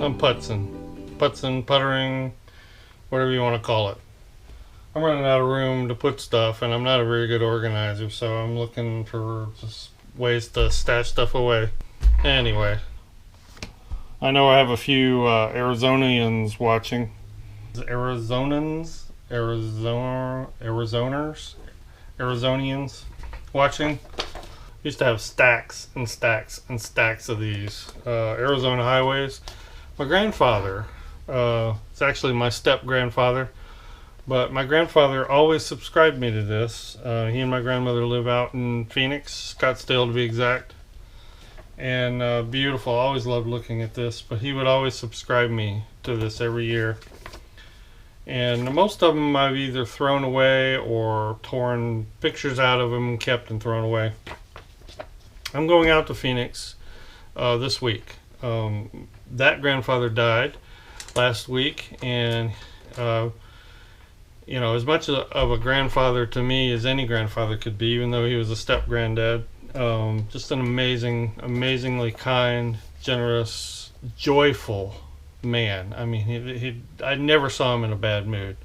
I'm putzing, puttering, whatever you want to call it. I'm running out of room to put stuff, and I'm not a very good organizer, so I'm looking for just ways to stash stuff away. Anyway, I know I have a few Arizonians watching. Arizonians watching. Used to have stacks and stacks and stacks of these Arizona highways. My grandfather, it's actually my step-grandfather, but my grandfather always subscribed me to this. He and my grandmother live out in Phoenix, Scottsdale to be exact. And beautiful, I always loved looking at this, but he would always subscribe me to this every year. And most of them I've either thrown away or torn pictures out of them and kept and thrown away. I'm going out to Phoenix this week. That grandfather died last week, and you know, as much of a grandfather to me as any grandfather could be, even though he was a step-granddad, just an amazingly kind, generous, joyful man. I mean, I never saw him in a bad mood.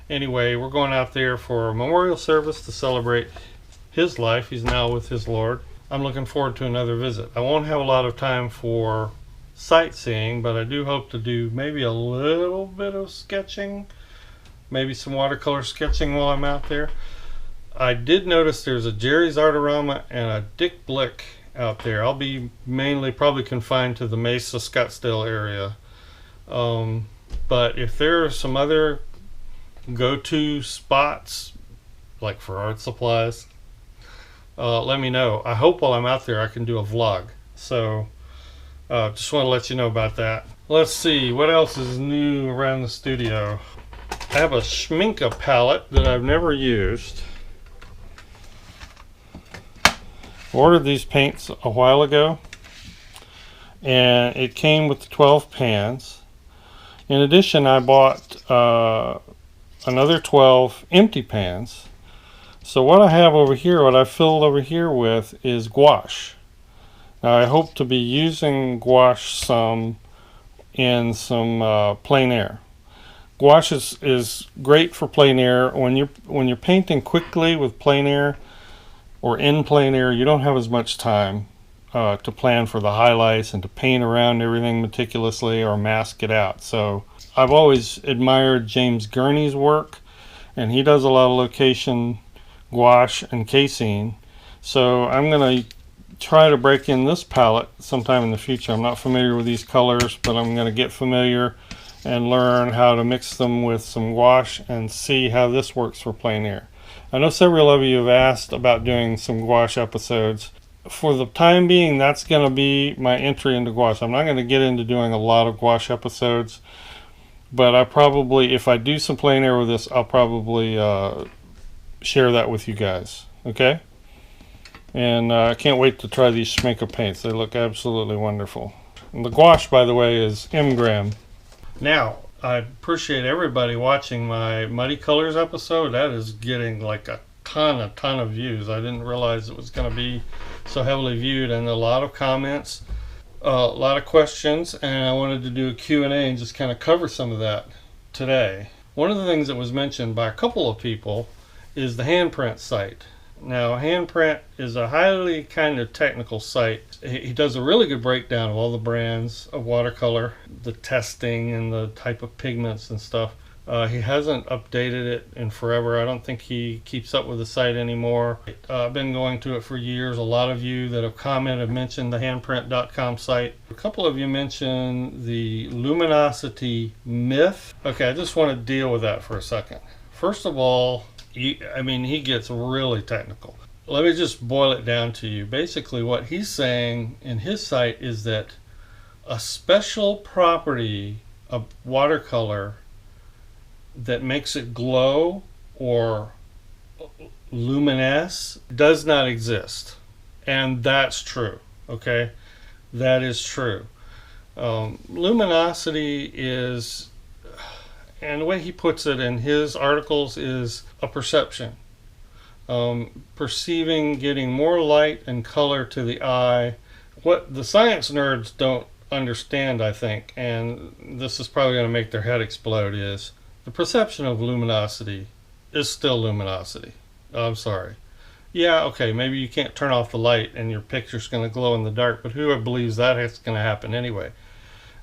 Anyway, we're going out there for a memorial service to celebrate his life. He's now with his Lord. I'm looking forward to another visit. I won't have a lot of time for sightseeing, but I do hope to do maybe a little bit of sketching, maybe some watercolor sketching while I'm out there. I did notice there's a Jerry's Artorama and a Dick Blick out there. I'll be mainly probably confined to the Mesa Scottsdale area. But if there are some other go-to spots, like for art supplies, let me know. I hope while I'm out there I can do a vlog. So just want to let you know about that. Let's see, what else is new around the studio? I have a Schminke palette that I've never used. Ordered these paints a while ago, and it came with 12 pans. In addition, I bought another 12 empty pans. So what I have over here, what I filled over here with, is gouache. Now I hope to be using gouache some in some plein air. Gouache is great for plein air. When you're painting quickly with plein air or in plein air, you don't have as much time to plan for the highlights and to paint around everything meticulously or mask it out. So I've always admired James Gurney's work, and he does a lot of location gouache and casein. So I'm going to try to break in this palette sometime in the future. I'm not familiar with these colors, but I'm going to get familiar and learn how to mix them with some gouache and see how this works for plein air. I know several of you have asked about doing some gouache episodes. For the time being, that's going to be my entry into gouache. I'm not going to get into doing a lot of gouache episodes, but I probably, if I do some plein air with this, I'll probably share that with you guys. Okay? And I can't wait to try these Schminke paints. They look absolutely wonderful. And the gouache, by the way, is M-gram. Now, I appreciate everybody watching my Muddy Colors episode. That is getting like a ton of views. I didn't realize it was going to be so heavily viewed, and a lot of comments, a lot of questions, and I wanted to do a Q&A and just kind of cover some of that today. One of the things that was mentioned by a couple of people is the Handprint site. Now, Handprint is a highly kind of technical site. He does a really good breakdown of all the brands of watercolor, the testing and the type of pigments and stuff. He hasn't updated it in forever. I don't think he keeps up with the site anymore. I've been going to it for years. A lot of you that have commented mentioned the handprint.com site. A couple of you mentioned the luminosity myth. Okay, I just want to deal with that for a second. First of all, he gets really technical. Let me just boil it down to you. Basically, what he's saying in his site is that a special property of watercolor that makes it glow or luminesce does not exist. And that's true. Okay? That is true. Luminosity is, and the way he puts it in his articles, is a perception. Perceiving, getting more light and color to the eye. What the science nerds don't understand, I think, and this is probably going to make their head explode, is the perception of luminosity is still luminosity. I'm sorry. Yeah, okay, maybe you can't turn off the light and your picture's going to glow in the dark, but who believes that is going to happen anyway?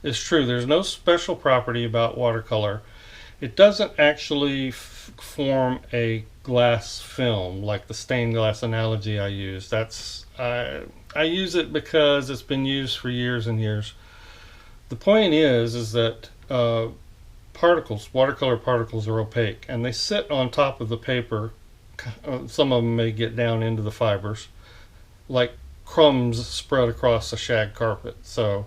It's true, there's no special property about watercolor. It doesn't actually form a glass film like the stained glass analogy I use. I use it because it's been used for years and years. The point is that watercolor particles are opaque, and they sit on top of the paper. Some of them may get down into the fibers like crumbs spread across a shag carpet. So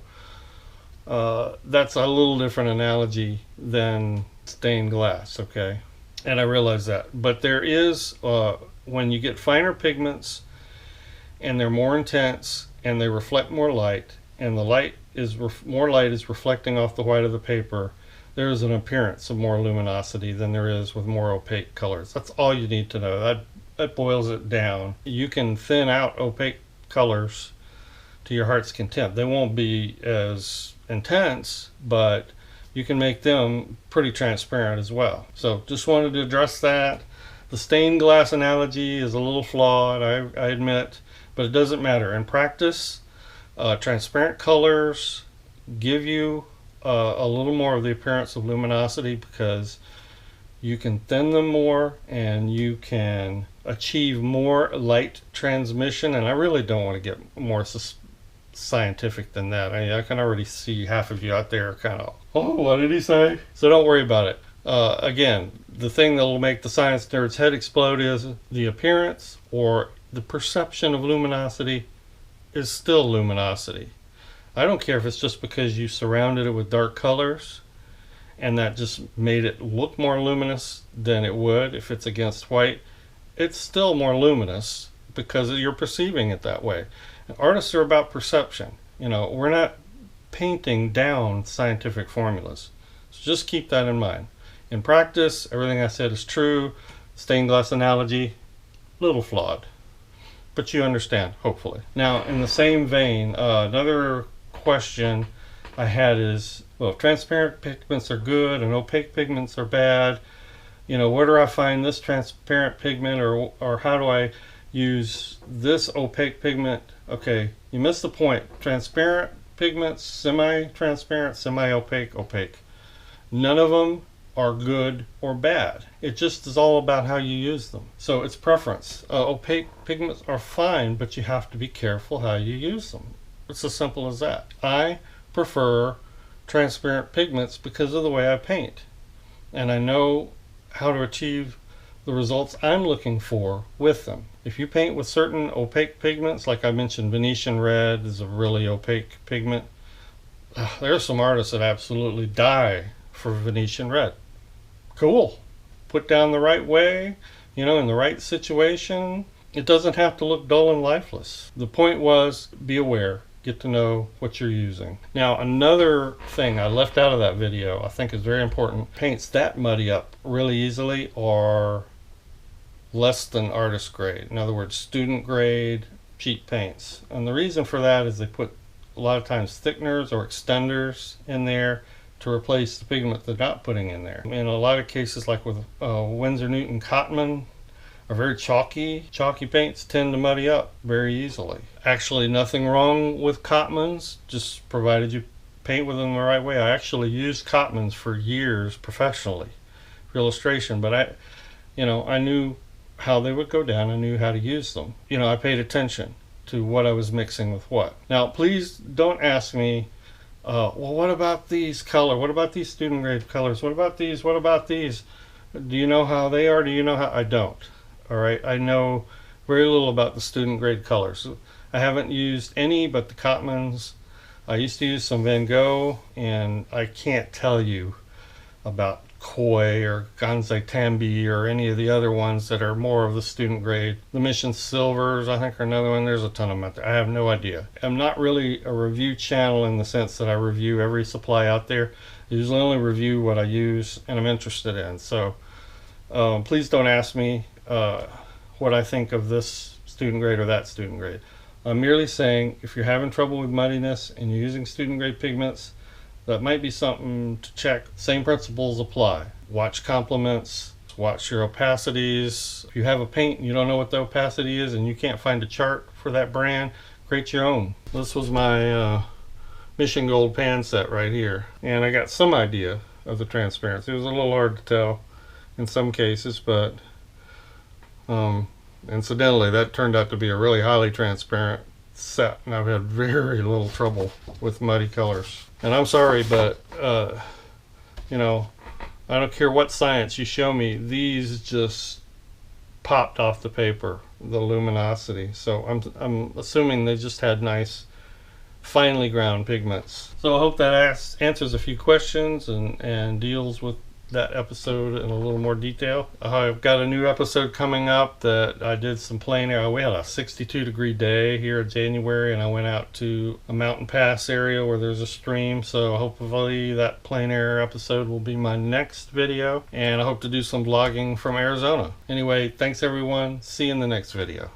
that's a little different analogy than stained glass, okay? And I realize that. But there is, when you get finer pigments and they're more intense and they reflect more light, and the light is more light is reflecting off the white of the paper, there is an appearance of more luminosity than there is with more opaque colors. That's all you need to know. That boils it down. You can thin out opaque colors to your heart's content. They won't be as intense, but you can make them pretty transparent as well. So just wanted to address that. The stained glass analogy is a little flawed, I admit, but it doesn't matter. In practice, transparent colors give you a little more of the appearance of luminosity because you can thin them more and you can achieve more light transmission. And I really don't want to get more scientific than that. I can already see half of you out there kind of, oh, what did he say? So don't worry about it. Again, the thing that will make the science nerd's head explode is the appearance or the perception of luminosity is still luminosity. I don't care if it's just because you surrounded it with dark colors and that just made it look more luminous than it would if it's against white. It's still more luminous because you're perceiving it that way. And artists are about perception. We're not painting down scientific formulas. So just keep that in mind. In practice, everything I said is true. Stained glass analogy, little flawed, but you understand, hopefully. Now, in the same vein, another question I had is, well, if transparent pigments are good and opaque pigments are bad, where do I find this transparent pigment, or how do I use this opaque pigment? Okay, you missed the point. Transparent pigments, semi-transparent, semi-opaque, opaque. None of them are good or bad. It just is all about how you use them. So it's preference. Opaque pigments are fine, but you have to be careful how you use them. It's as simple as that. I prefer transparent pigments because of the way I paint. And I know how to achieve the results I'm looking for with them. If you paint with certain opaque pigments, like I mentioned, Venetian red is a really opaque pigment. There are some artists that absolutely die for Venetian red. Cool. Put down the right way, in the right situation. It doesn't have to look dull and lifeless. The point was, be aware. Get to know what you're using. Now, another thing I left out of that video I think is very important. Paints that muddy up really easily are less than artist grade. In other words, student grade cheap paints. And the reason for that is they put a lot of times thickeners or extenders in there to replace the pigment they're not putting in there. In a lot of cases, like with Winsor Newton Cotman, are very chalky. Chalky paints tend to muddy up very easily. Actually, nothing wrong with Cotmans, just provided you paint with them the right way. I actually used Cotmans for years professionally for illustration, but I knew how they would go down. I knew how to use them. I paid attention to what I was mixing with what. Now, please don't ask me, well, what about these color? What about these student grade colors? What about these? What about these? Do you know how they are? Do you know how? I don't. All right, I know very little about the student grade colors. I haven't used any but the Cotmans. I used to use some Van Gogh, and I can't tell you about Koi or Gansai Tambi or any of the other ones that are more of the student grade. The Mission Silvers, I think, are another one. There's a ton of them out there. I have no idea. I'm not really a review channel in the sense that I review every supply out there. I usually only review what I use and I'm interested in. So please don't ask me what I think of this student grade or that student grade. I'm merely saying if you're having trouble with muddiness and you're using student grade pigments, that might be something to check. Same principles apply. Watch complements, watch your opacities. If you have a paint and you don't know what the opacity is and you can't find a chart for that brand, create your own. This was my Mission Gold pan set right here, and I got some idea of the transparency. It was a little hard to tell in some cases, but incidentally, that turned out to be a really highly transparent set, and I've had very little trouble with muddy colors. And I'm sorry, but you know, I don't care what science you show me, these just popped off the paper, the luminosity. So I'm assuming they just had nice finely ground pigments. So I hope that answers a few questions and deals with that episode in a little more detail. I've got a new episode coming up that I did some plein air. We had a 62-degree day here in January, and I went out to a mountain pass area where there's a stream, so hopefully that plein air episode will be my next video, and I hope to do some vlogging from Arizona. Anyway, thanks everyone. See you in the next video.